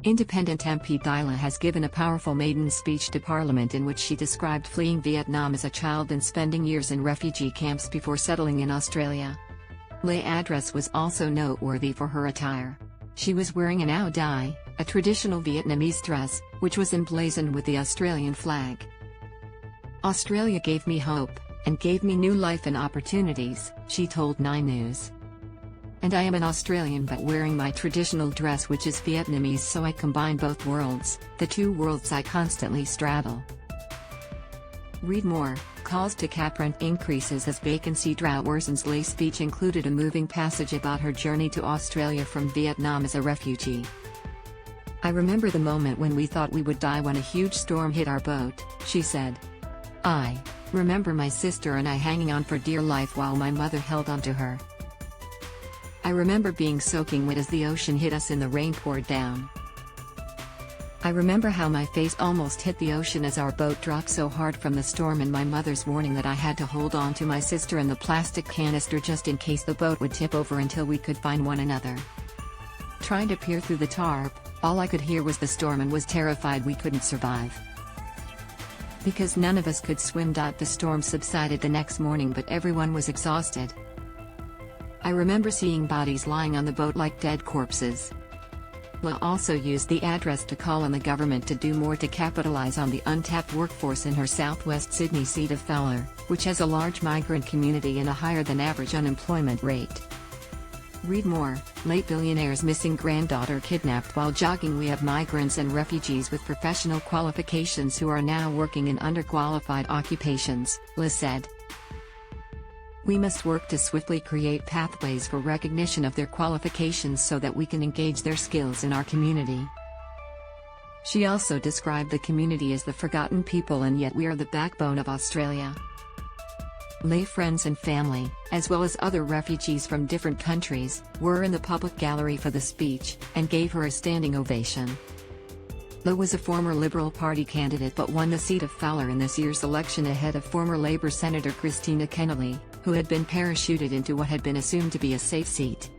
Independent MP Dai has given a powerful maiden speech to Parliament in which she described fleeing Vietnam as a child and spending years in refugee camps before settling in Australia.Le address was also noteworthy for her attire. She was wearing an áo Dai, a traditional Vietnamese dress, which was emblazoned with the Australian flag. "Australia gave me hope, and gave me new life and opportunities," she told Nine News. "And I am an Australian but wearing my traditional dress which is Vietnamese, so I combine both worlds, the two worlds I constantly straddle." Read more. Calls to cap rent increases as vacancy drought worsens. Le speech included a moving passage about her journey to Australia from Vietnam as a refugee. "I remember the moment when we thought we would die when a huge storm hit our boat," she said. "I remember my sister and I hanging on for dear life while my mother held onto her. I remember being soaking wet as the ocean hit us and the rain poured down. I remember how my face almost hit the ocean as our boat dropped so hard from the storm, and my mother's warning that I had to hold on to my sister and the plastic canister just in case the boat would tip over until we could find one another. Trying to peer through the tarp, all I could hear was the storm and was terrified we couldn't survive. Because none of us could swim. The storm subsided the next morning but everyone was exhausted. I remember seeing bodies lying on the boat like dead corpses." Le also used the address to call on the government to do more to capitalize on the untapped workforce in her southwest Sydney seat of Fowler, which has a large migrant community and a higher than average unemployment rate. Read more. Late billionaire's missing granddaughter kidnapped while jogging. "We have migrants and refugees with professional qualifications who are now working in underqualified occupations," Le said. "We must work to swiftly create pathways for recognition of their qualifications so that we can engage their skills in our community." She also described the community as the forgotten people, and yet we are the backbone of Australia. Le friends and family, as well as other refugees from different countries, were in the public gallery for the speech, and gave her a standing ovation. Le was a former Liberal Party candidate but won the seat of Fowler in this year's election ahead of former Labour Senator Christina Kennelly, who had been parachuted into what had been assumed to be a safe seat.